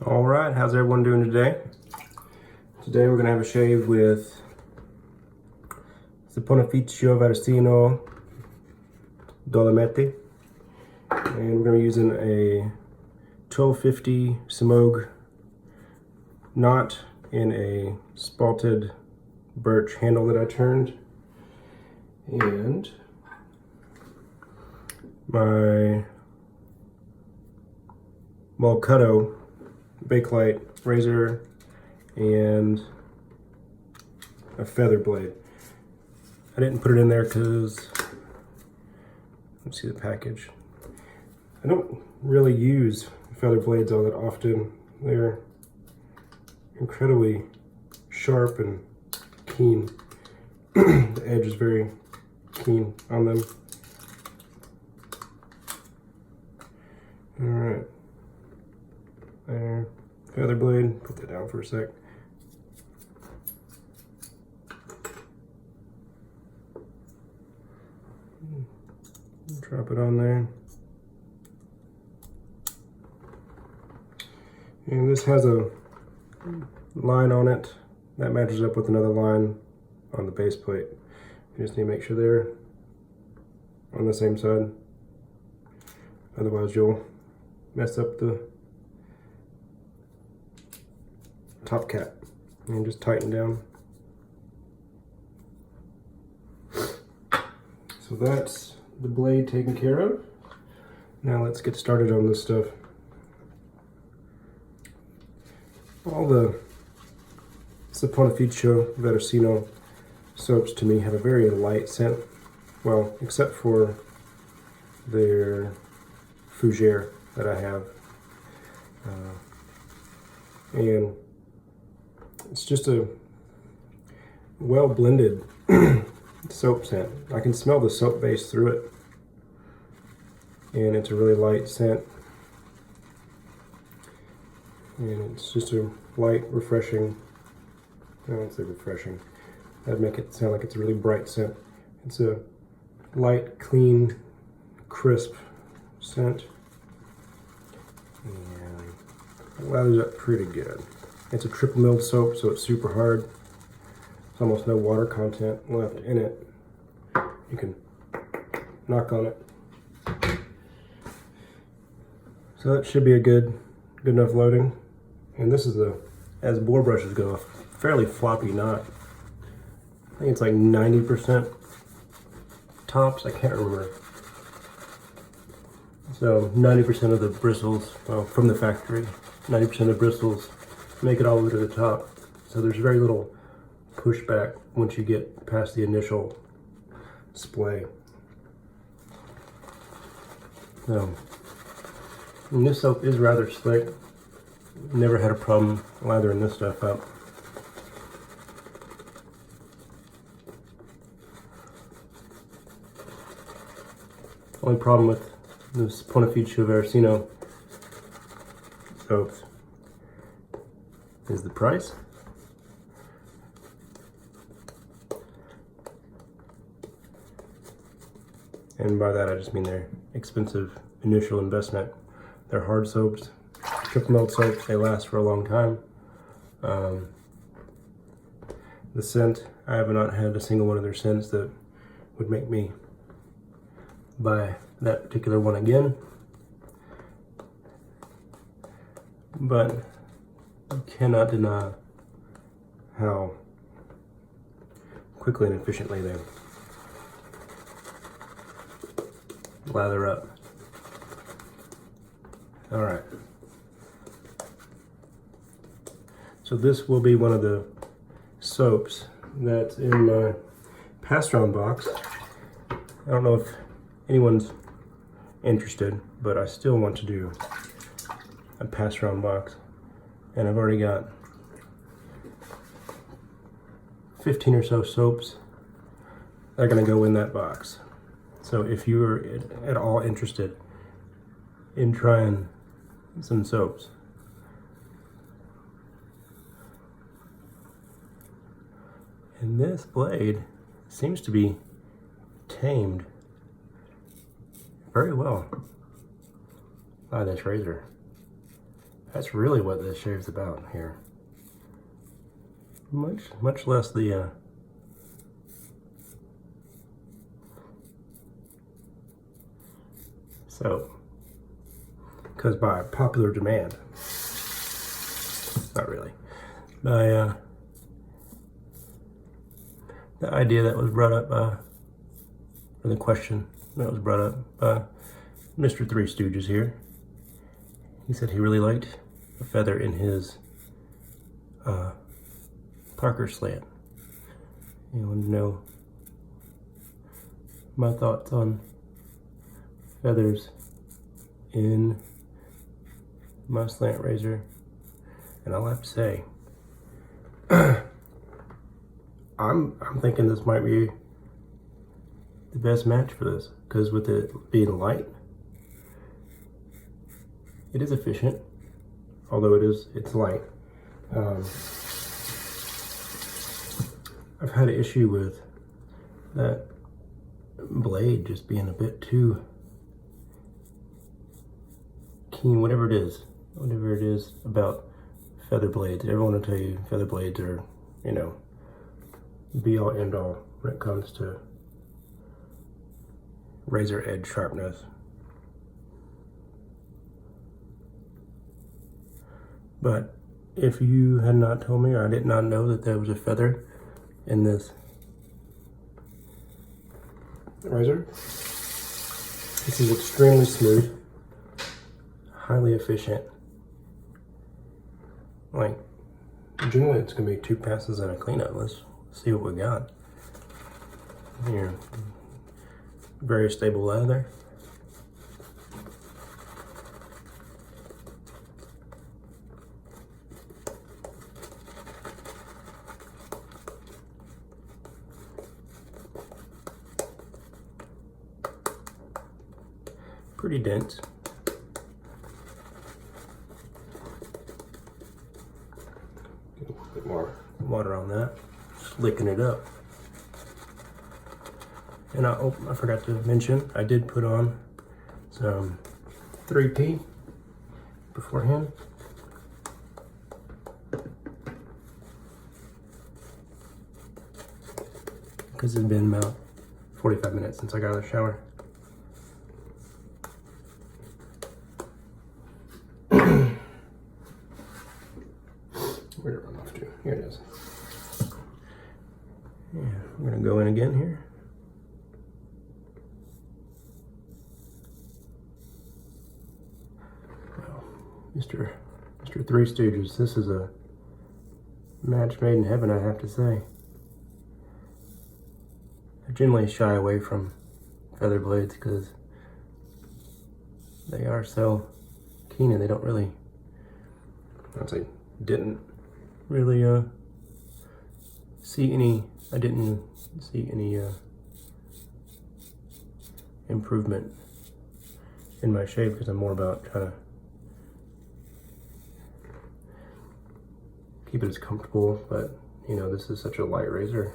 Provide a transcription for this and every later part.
All right, how's everyone doing today? Today we're gonna have a shave with Saponificio, Varesino, Dolomiti, and we're gonna be using a 1250 Semogue knot in a spalted birch handle that I turned, and my Mulcuto Bakelite razor and a feather blade. I didn't put it in there because, let's see the package. I don't really use feather blades all that often. They're incredibly sharp and keen. The edge is very keen on them. All right. There, feather blade, put that down for a sec. Drop it on there. And this has a line on it that matches up with another line on the base plate. You just need to make sure they're on the same side. Otherwise you'll mess up the top cap, and just tighten down. So that's the blade taken care of. Now let's get started on this stuff. All the Saponificio Varesino soaps to me have a very light scent. Well, except for their fougere that I have. And it's just a well blended soap scent. I can smell the soap base through it, and it's a really light scent, and it's just a light, refreshing, I won't say refreshing, that'd make it sound like it's a really bright scent. It's a light, clean, crisp scent, and it lathers up pretty good. It's a triple milled soap, so it's super hard. There's almost no water content left in it. You can knock on it. So that should be a good enough loading. And this is as bore brushes go, a fairly floppy knot. I think it's like 90% tops, I can't remember. So 90% of the bristles, well, from the factory, 90% of the bristles make it all the way to the top. So there's very little pushback once you get past the initial splay. So, and this soap is rather slick. Never had a problem lathering this stuff up. Only problem with this Saponificio Varesino soaps is the price. And by that I just mean their expensive initial investment. They're hard soaps, triple milled soaps, they last for a long time. The scent, I have not had a single one of their scents that would make me buy that particular one again. But you cannot deny how quickly and efficiently they lather up. All right. So this will be one of the soaps that's in my pass-around box. I don't know if anyone's interested, but I still want to do a pass-around box. And I've already got 15 or so soaps that are gonna go in that box. So if you're at all interested in trying some soaps, and this blade seems to be tamed very well by this razor. That's really what this shave's about here. Much less the so, because by popular demand, not really, by the idea that was brought up, or the question that was brought up by Mr. Three Stooges here. He said he really liked a feather in his Parker slant. He wanted to know my thoughts on feathers in my slant razor, and I'll have to say, I'm thinking this might be the best match for this, because with it being light, it is efficient, although it's light. I've had an issue with that blade just being a bit too keen, whatever it is about feather blades. Everyone will tell you feather blades are, you know, be all end all when it comes to razor edge sharpness. But if you had not told me, or I did not know that there was a feather in this razor, this is extremely smooth, highly efficient. Like, generally it's gonna be 2 passes and a cleanup. Let's see what we got here. Very stable leather. Pretty dense. Get a little bit more water on that, slicking it up. And I forgot to mention, I did put on some 3P beforehand. Because it's been about 45 minutes since I got out of the shower. Where did it run off to? Here it is. Yeah, I'm gonna go in again here. Well, Mr. Three Stooges, this is a match made in heaven, I have to say. I generally shy away from feather blades because they are so keen and they don't really, I'd say, didn't really see any, I didn't see any improvement in my shave, because I'm more about trying to keep it as comfortable. But you know, this is such a light razor.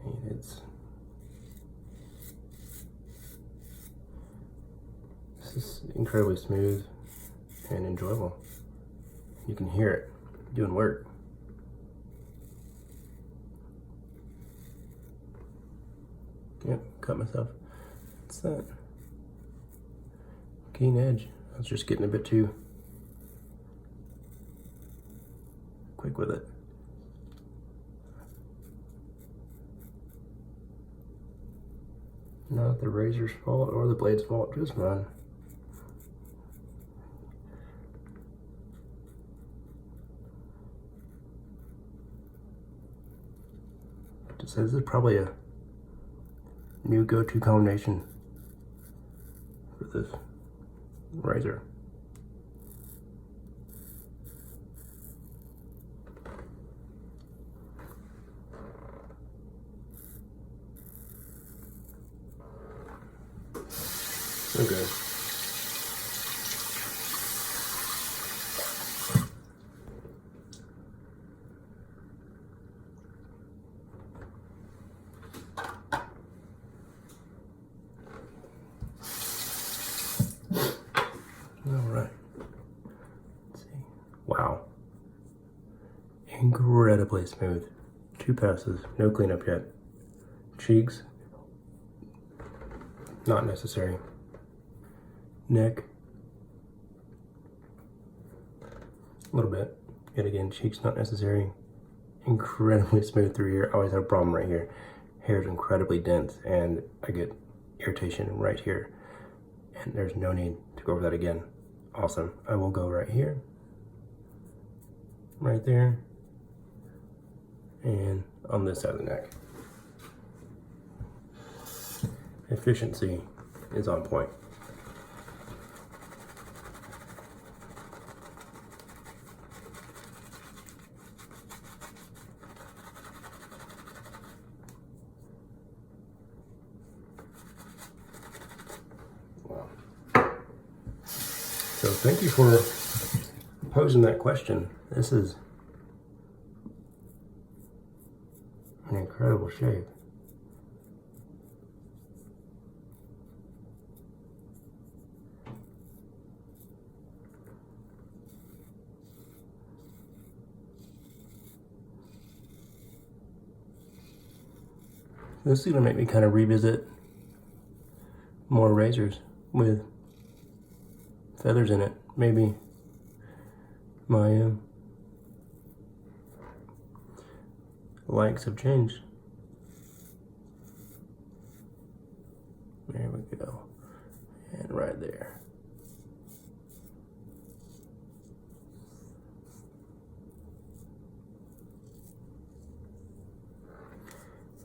I mean, this is incredibly smooth and enjoyable. You can hear it doing work. Yep, cut myself. What's that? Keen edge. I was just getting a bit too quick with it. Not the razor's fault or the blade's fault, just mine. It says this is probably a new go-to combination for this razor. Okay. All right. Wow. Incredibly smooth. 2 passes, no cleanup yet. Cheeks, not necessary. Neck, a little bit. Yet again, cheeks not necessary. Incredibly smooth through here. I always have a problem right here. Hair is incredibly dense and I get irritation right here. And there's no need to go over that again. Awesome. I will go right here. Right there. And on this side of the neck. Efficiency is on point. Wow. So thank you for posing that question. This is an incredible shave. This is gonna make me kind of revisit more razors with feathers in it. Maybe my likes have changed. There we go. And right there.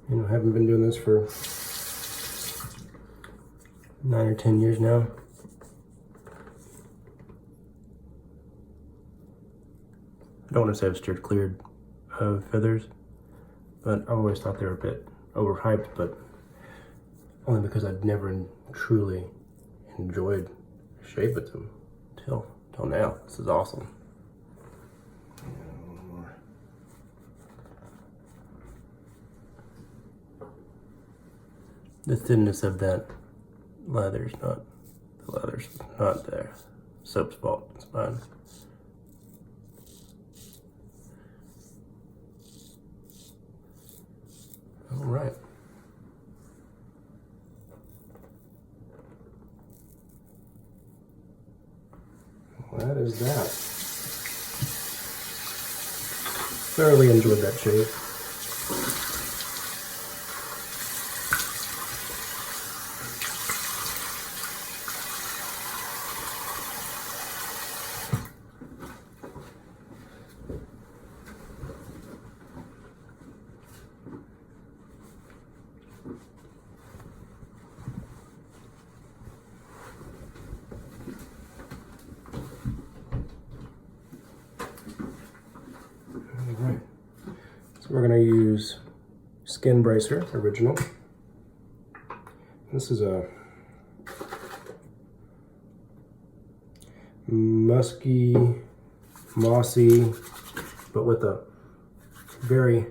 You know, I haven't been doing this for 9 or 10 years now. I don't want to say I've steered cleared of feathers, but I always thought they were a bit overhyped, but only because I'd never truly enjoyed shave with them till now. This is awesome. The thinness of that leather's not, the leather's not there. Soap's fault, it's fine. All right. Well, that is that. Thoroughly enjoyed that shave. Alright, so we're going to use Skin Bracer Original. This is a musky, mossy, but with a very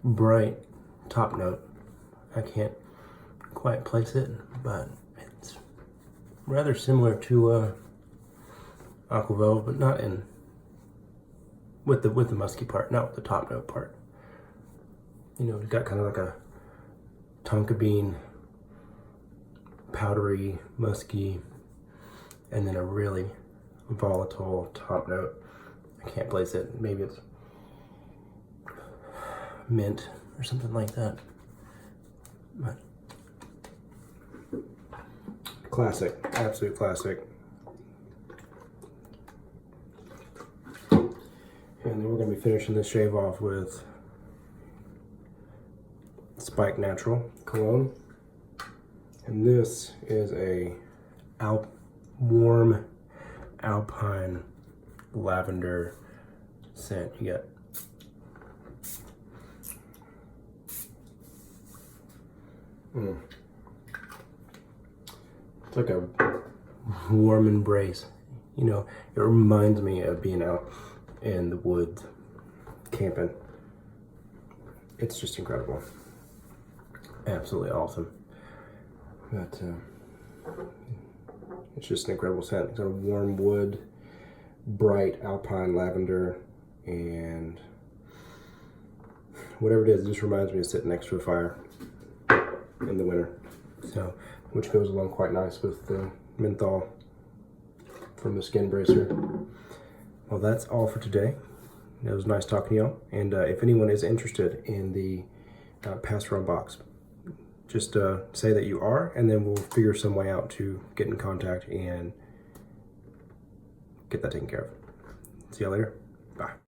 bright top note. I can't quite place it, but it's rather similar to Aquavelve, but not in with the musky part, not with the top note part. You know, it's got kind of like a tonka bean, powdery, musky, and then a really volatile top note. I can't place it. Maybe it's mint or something like that. But classic, absolute classic. And then we're going to be finishing this shave off with Speick Natural Cologne. And this is a warm alpine lavender scent. You get it's like a warm embrace. You know, it reminds me of being out in the woods camping. It's just incredible. Absolutely awesome. But it's just an incredible scent. It's a warm wood, bright alpine lavender and whatever it is. It just reminds me of sitting next to a fire in the winter. So, which goes along quite nice with the menthol from the skin bracer. Well, that's all for today. It was nice talking to y'all. And if anyone is interested in the pass-around box, just say that you are, and then we'll figure some way out to get in contact and get that taken care of. See y'all later. Bye.